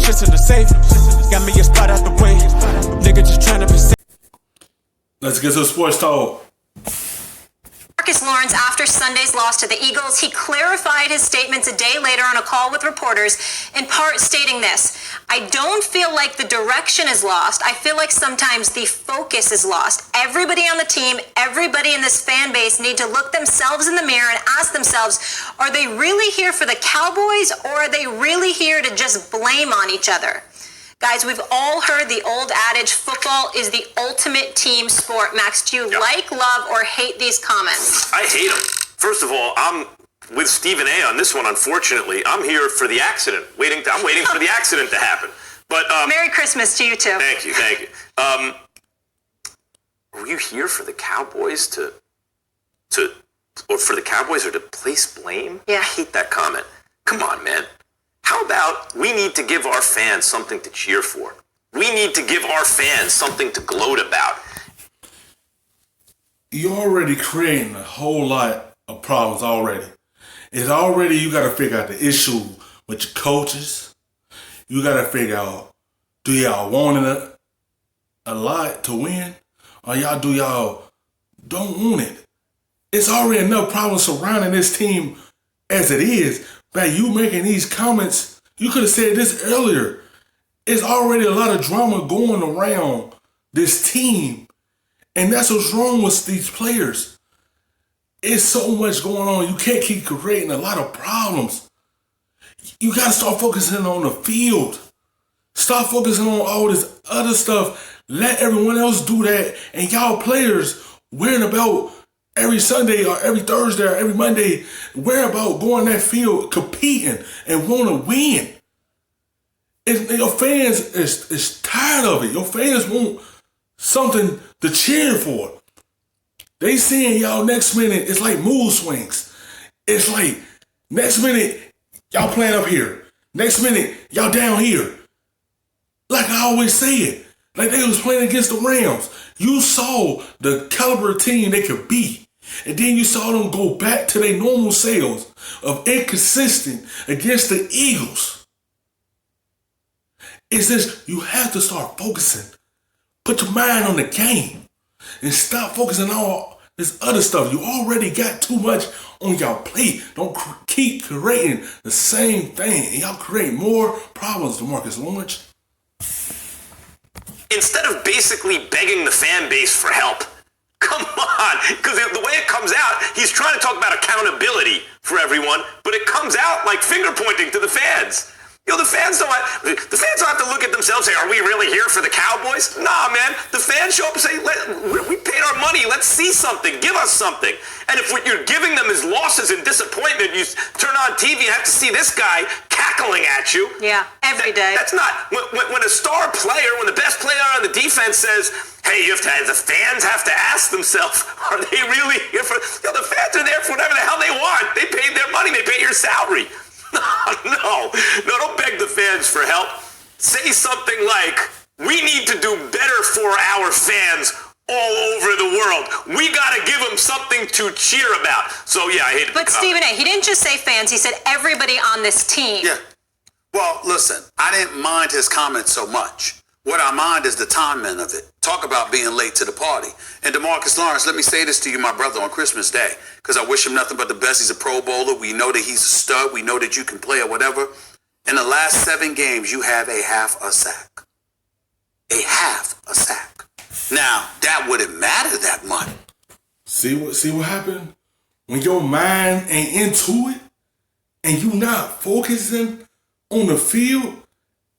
shit's in the safe. Got me a spot out the way. Nigga just tryna be safe. Let's get to sports talk. DeMarcus Lawrence, after Sunday's loss to the Eagles, he clarified his statements a day later on a call with reporters, in part stating this: I don't feel like the direction is lost. I feel like sometimes the focus is lost. Everybody on the team, everybody in this fan base need to look themselves in the mirror and ask themselves, are they really here for the Cowboys, or are they really here to just blame on each other? Guys, we've all heard the old adage, football is the ultimate team sport. Max, do you like, love, or hate these comments? I hate them. First of all, I'm with Stephen A. on this one, unfortunately. I'm here for the accident. I'm waiting for the accident to happen. But Merry Christmas to you, too. Thank you. Were you here for the Cowboys or for the Cowboys or to place blame? Yeah. I hate that comment. Come on, man. How about we need to give our fans something to cheer for? We need to give our fans something to gloat about. You're already creating a whole lot of problems already. It's already, you got to figure out the issue with your coaches. You got to figure out, do y'all want it a lot to win? Or y'all don't want it? It's already enough problems surrounding this team as it is. By you making these comments, you could have said this earlier. It's already a lot of drama going around this team. And that's what's wrong with these players. It's so much going on. You can't keep creating a lot of problems. You got to start focusing on the field. Stop focusing on all this other stuff. Let everyone else do that. And y'all players worrying about every Sunday or every Thursday or every Monday, worry about going that field, competing, and want to win. Your fans is tired of it. Your fans want something to cheer for. They seeing y'all next minute, it's like mood swings. It's like next minute, y'all playing up here. Next minute, y'all down here. Like I always say it. Like they was playing against the Rams. You saw the caliber of team they could be. And then you saw them go back to their normal selves of inconsistent against the Eagles. It's just, you have to start focusing. Put your mind on the game and stop focusing on all this other stuff. You already got too much on your plate. Don't keep creating the same thing. And y'all create more problems, DeMarcus Lawrence. Instead of basically begging the fan base for help, come on, because the way it comes out, he's trying to talk about accountability for everyone, but it comes out like finger pointing to the fans. The fans don't have to look at themselves and say, are we really here for the Cowboys? Nah, man. The fans show up and say, we paid our money. Let's see something. Give us something. And if what you're giving them is losses and disappointment, you turn on TV and have to see this guy cackling at you. Yeah, every day. That's not, when a star player, when the best player on the defense says, hey, the fans have to ask themselves, are they really here for, the fans are there for whatever the hell they want. They paid their money. They pay your salary. No, don't beg the fans for help. Say something like, we need to do better for our fans all over the world. We got to give them something to cheer about. So, yeah, I hate it. But, Stephen A., he didn't just say fans. He said everybody on this team. Yeah. Well, listen, I didn't mind his comments so much. What I mind is the timing of it. Talk about being late to the party. And DeMarcus Lawrence, let me say this to you, my brother, on Christmas Day, because I wish him nothing but the best. He's a Pro Bowler. We know that he's a stud. We know that you can play or whatever. In the last 7 games, you have a half a sack. A half a sack. Now, that wouldn't matter that much. See what happened? When your mind ain't into it and you not focusing on the field,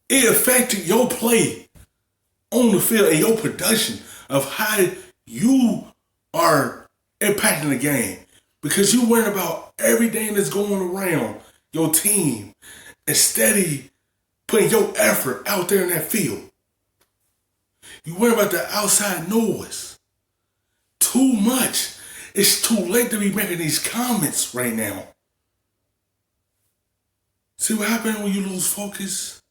it affected your play on the field and your production of how you are impacting the game. Because you worry about everything that's going around your team instead of putting your effort out there in that field. You worry about the outside noise. Too much. It's too late to be making these comments right now. See what happened when you lose focus?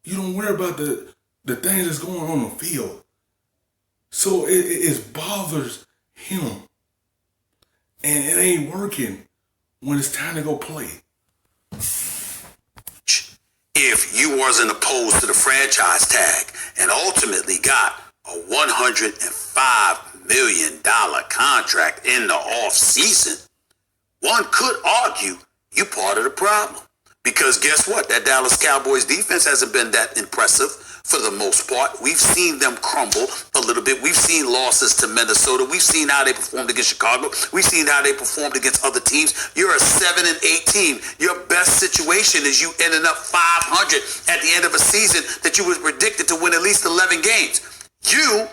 You don't worry about the things that's going on the field. So it bothers him. And it ain't working when it's time to go play. if you wasn't opposed to the franchise tag and ultimately got a $105 million contract in the off season, one could argue you part of the problem. Because guess what? That Dallas Cowboys defense hasn't been that impressive for the most part. We've seen them crumble a little bit. We've seen losses to Minnesota. We've seen how they performed against Chicago. We've seen how they performed against other teams. You're a 7-8 team. Your best situation is you ending up 500 at the end of a season that you was predicted to win at least 11 games. You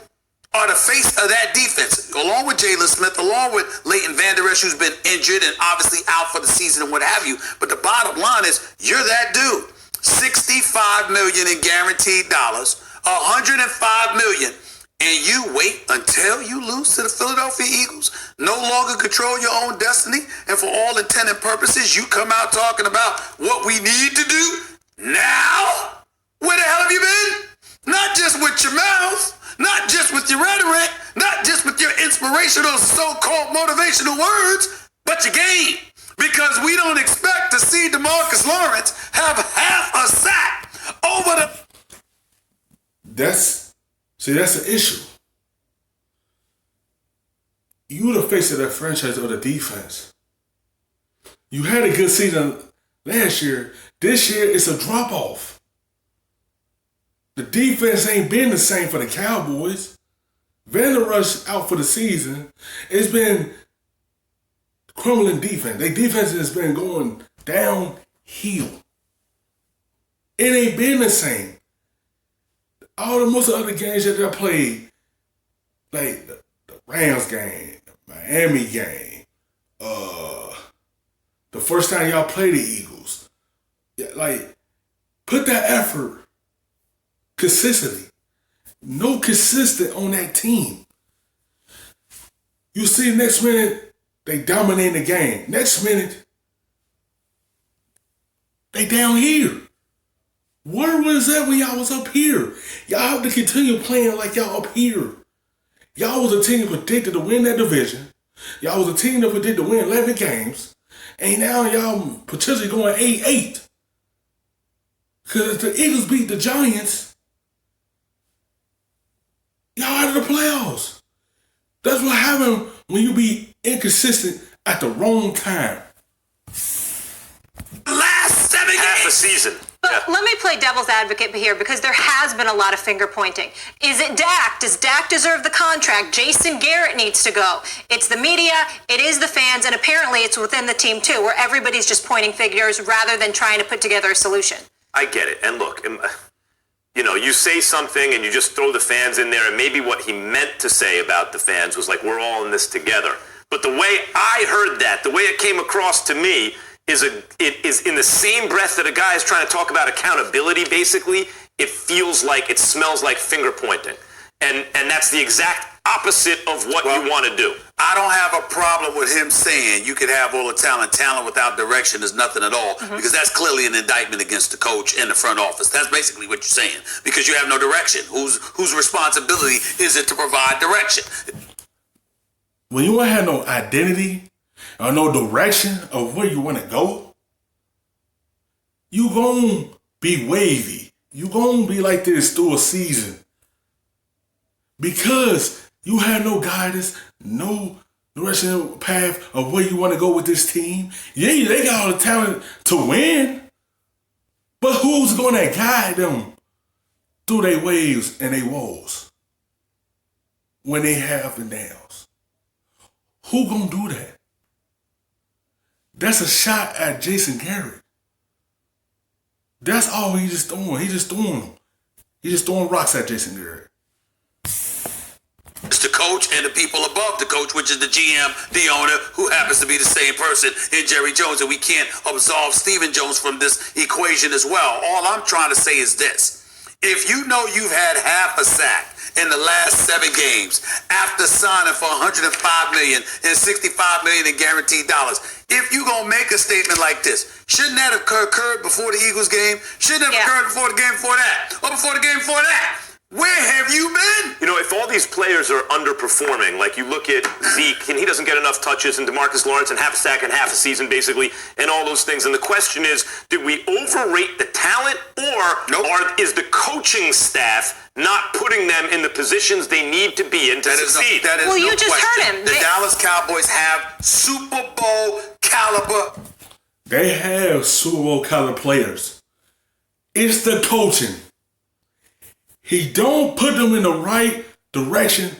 are the face of that defense, along with Jalen Smith, along with Leighton Vander Esch, who's been injured and obviously out for the season and what have you. But the bottom line is, you're that dude. $65 million in guaranteed dollars, $105 million, and you wait until you lose to the Philadelphia Eagles, no longer control your own destiny, and for all intent and purposes, you come out talking about what we need to do now? Where the hell have you been? Not just with your mouth, not just with your rhetoric, not just with your inspirational so-called motivational words, but your game. Because we don't expect to see DeMarcus Lawrence have half a sack over the... That's the issue. You the face of that franchise or the defense. You had a good season last year. This year, it's a drop-off. The defense ain't been the same for the Cowboys. Vander Esch out for the season. It's been crumbling defense. Their defense has been going downhill. It ain't been the same. Most of the other games that they played, like the Rams game, the Miami game, the first time y'all played the Eagles, like, put that effort consistently. No consistent on that team. You see, next minute, they dominate the game. Next minute, they down here. Where was that when y'all was up here? Y'all have to continue playing like y'all up here. Y'all was a team predicted to win that division. Y'all was a team that predicted to win 11 games. And now y'all potentially going 8-8. Because if the Eagles beat the Giants, y'all out of the playoffs. That's what happened when you be inconsistent at the wrong time. Last 7 games. Half a season. But let me play devil's advocate here, because there has been a lot of finger pointing. Is it Dak? Does Dak deserve the contract? Jason Garrett needs to go. It's the media, it is the fans, and apparently it's within the team too, where everybody's just pointing fingers rather than trying to put together a solution. I get it. And look, you know, you say something and you just throw the fans in there, and maybe what he meant to say about the fans was like, we're all in this together. But the way I heard that, the way it came across to me, it is in the same breath that a guy is trying to talk about accountability, basically, it feels like, it smells like finger pointing. And that's the exact opposite of what you want to do. I don't have a problem with him saying you could have all the talent. Talent without direction is nothing at all, because that's clearly an indictment against the coach and the front office. That's basically what you're saying, because you have no direction. Whose responsibility is it to provide direction? When you don't have no identity or no direction of where you want to go, you gonna be wavy. You gonna be like this through a season. Because you have no guidance, no direction path of where you want to go with this team. Yeah, they got all the talent to win. But who's going to guide them through their waves and their woes when they have the downs? Who going to do that? That's a shot at Jason Garrett. That's all he's just throwing. He's just throwing rocks at Jason Garrett. It's the coach and the people above the coach, which is the GM, the owner, who happens to be the same person in Jerry Jones. And we can't absolve Stephen Jones from this equation as well. All I'm trying to say is this. If you know you've had half a sack in the last 7 games after signing for $105 million and $65 million in guaranteed dollars, if you gonna make a statement like this, shouldn't that have occurred before the Eagles game? Shouldn't that have occurred before the game before that? Or before the game before that? Where have you been? You know, if all these players are underperforming, like you look at Zeke, and he doesn't get enough touches, and DeMarcus Lawrence, and half a sack and half a season, basically, and all those things. And the question is, did we overrate the talent, or is the coaching staff not putting them in the positions they need to be in to succeed? Well, you just heard him. The Dallas Cowboys have Super Bowl caliber. They have Super Bowl caliber players. It's the coaching. He don't put them in the right direction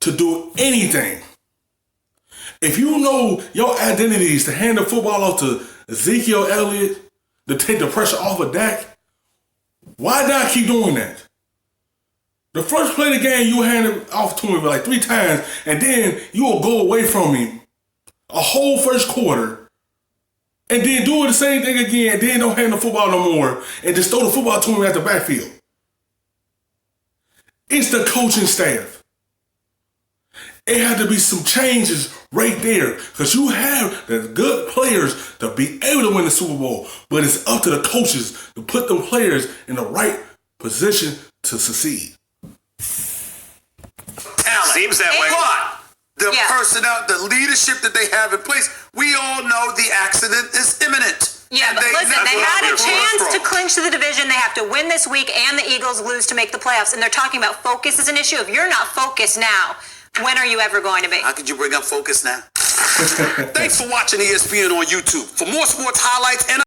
to do anything. If you know your identity is to hand the football off to Ezekiel Elliott, to take the pressure off of Dak, why not keep doing that? The first play of the game, you hand it off to him like 3 times, and then you will go away from him a whole first quarter, and then do the same thing again, and then don't hand the football no more, and just throw the football to him at the backfield. It's the coaching staff. It had to be some changes right there, because you have the good players to be able to win the Super Bowl, but it's up to the coaches to put them players in the right position to succeed. Talent. Seems that way. But the personnel, the leadership that they have in place, we all know the accident is imminent. Yeah, but listen, they had a chance to clinch the division. They have to win this week, and the Eagles lose to make the playoffs. And they're talking about focus as an issue. If you're not focused now, when are you ever going to be? How could you bring up focus now? Thanks for watching ESPN on YouTube. For more sports highlights and